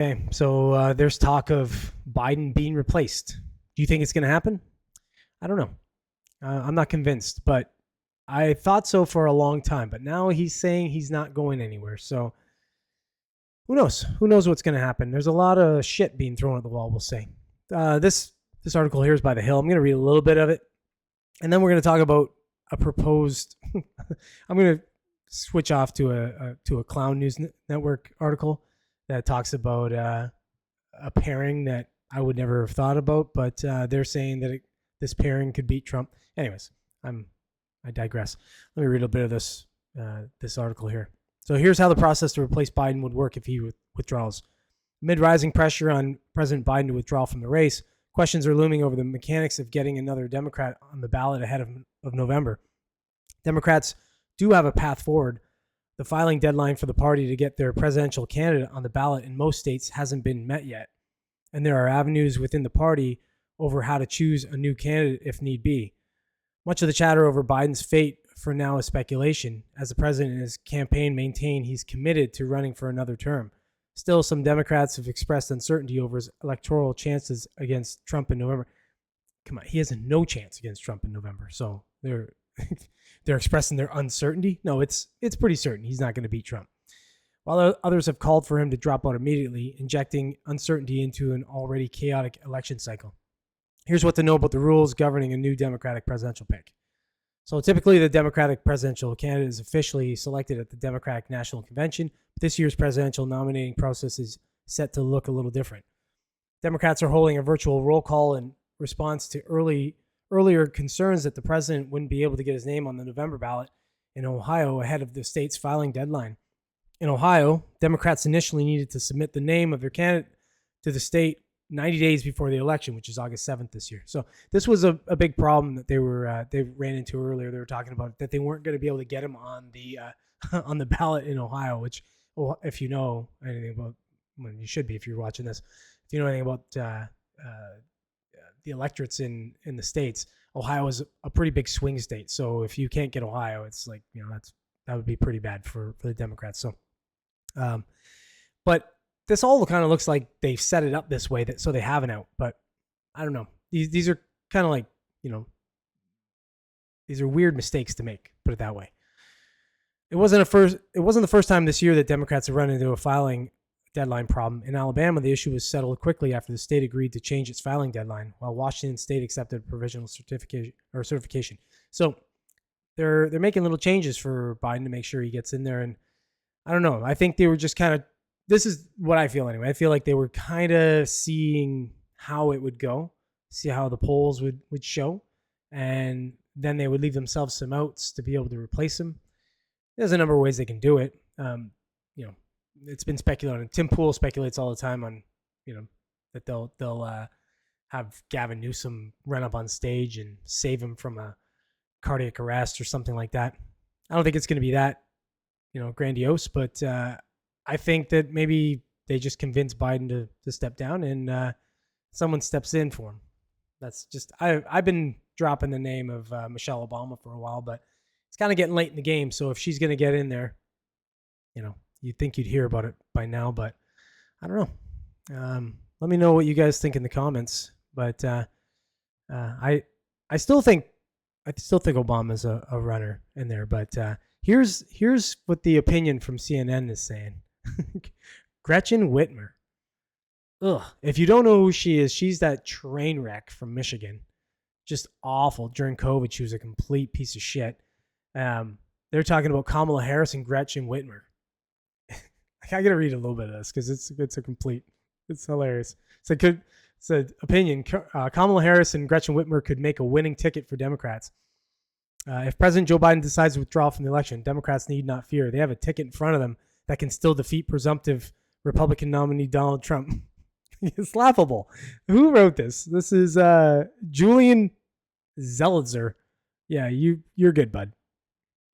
Okay, so there's talk of Biden being replaced. Do you think it's going to happen? I don't know. I'm not convinced, but I thought so for a long time. But now he's saying he's not going anywhere. So who knows? Who knows what's going to happen? There's a lot of shit being thrown at the wall. We'll say. This article here is by The Hill. I'm going to read a little bit of it, and then we're going to talk about a proposed. I'm going to switch off to a Clown News Network article that talks about a pairing that I would never have thought about, but they're saying that this pairing could beat Trump. Anyways, I digress. Let me read a bit of this article here. So here's how the process to replace Biden would work if he withdraws. Amid rising pressure on President Biden to withdraw from the race, questions are looming over the mechanics of getting another Democrat on the ballot ahead of November. Democrats do have a path forward. The filing deadline for the party to get their presidential candidate on the ballot in most states hasn't been met yet, and there are avenues within the party over how to choose a new candidate if need be. Much of the chatter over Biden's fate for now is speculation, as the president and his campaign maintain he's committed to running for another term. Still, some Democrats have expressed uncertainty over his electoral chances against Trump in November. Come on, he has no chance against Trump in November, so they're expressing their uncertainty. No, it's pretty certain he's not going to beat Trump. While others have called for him to drop out immediately, injecting uncertainty into an already chaotic election cycle. Here's what to know about the rules governing a new Democratic presidential pick. So typically the Democratic presidential candidate is officially selected at the Democratic National Convention, but this year's presidential nominating process is set to look a little different. Democrats are holding a virtual roll call in response to earlier concerns that the president wouldn't be able to get his name on the November ballot in Ohio ahead of the state's filing deadline. In Ohio, Democrats initially needed to submit the name of their candidate to the state 90 days before the election, which is August 7th this year. So this was a big problem that they ran into earlier. They were talking about that they weren't going to be able to get him on the on the ballot in Ohio, which, well, if you know anything about, well, you should be if you're watching this, if you know anything about the electorates in the states, Ohio is a pretty big swing state. So if you can't get Ohio, it's like, that would be pretty bad for the Democrats. So, but this all kind of looks like they've set it up this way so they have an out. But I don't know. These are kind of like, these are weird mistakes to make, put it that way. It wasn't the first time this year that Democrats have run into a filing deadline problem. In Alabama, the issue was settled quickly after the state agreed to change its filing deadline, while Washington State accepted provisional certification. So they're making little changes for Biden to make sure he gets in there. And I don't know. I think they were just kind of, this is what I feel anyway. I feel like they were kind of seeing how it would go, see how the polls would show, and then they would leave themselves some outs to be able to replace him. There's a number of ways they can do it. It's been speculated. Tim Pool speculates all the time on, that they'll have Gavin Newsom run up on stage and save him from a cardiac arrest or something like that. I don't think it's going to be that, grandiose, but I think that maybe they just convince Biden to step down and someone steps in for him. That's just, I've been dropping the name of Michelle Obama for a while, but it's kind of getting late in the game. So if she's going to get in there, you'd think you'd hear about it by now, but I don't know. Let me know what you guys think in the comments. But I still think Obama's a runner in there. But here's what the opinion from CNN is saying. Gretchen Whitmer. Ugh. If you don't know who she is, she's that train wreck from Michigan. Just awful. During COVID, she was a complete piece of shit. They're talking about Kamala Harris and Gretchen Whitmer. I gotta read a little bit of this because it's hilarious. It's an opinion. Kamala Harris and Gretchen Whitmer could make a winning ticket for Democrats. If President Joe Biden decides to withdraw from the election, Democrats need not fear. They have a ticket in front of them that can still defeat presumptive Republican nominee Donald Trump. It's laughable. Who wrote this? This is Julian Zelitzer. Yeah, you're good, bud.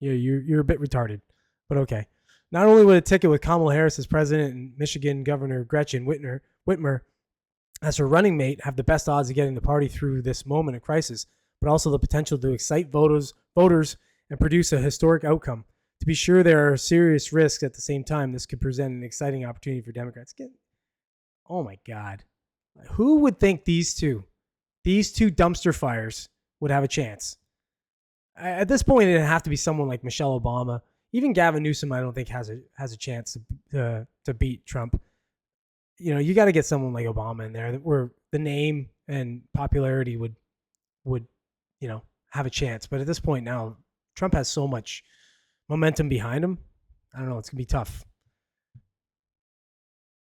Yeah, you're a bit retarded, but okay. Not only would a ticket with Kamala Harris as president and Michigan Governor Gretchen Whitmer as her running mate have the best odds of getting the party through this moment of crisis, but also the potential to excite voters and produce a historic outcome. To be sure, there are serious risks at the same time. This could present an exciting opportunity for Democrats. Oh my God. Who would think these two dumpster fires would have a chance? At this point, it'd have to be someone like Michelle Obama. Even Gavin Newsom, I don't think has a chance to beat Trump. You got to get someone like Obama in there where the name and popularity would have a chance. But at this point now, Trump has so much momentum behind him. I don't know. It's gonna be tough.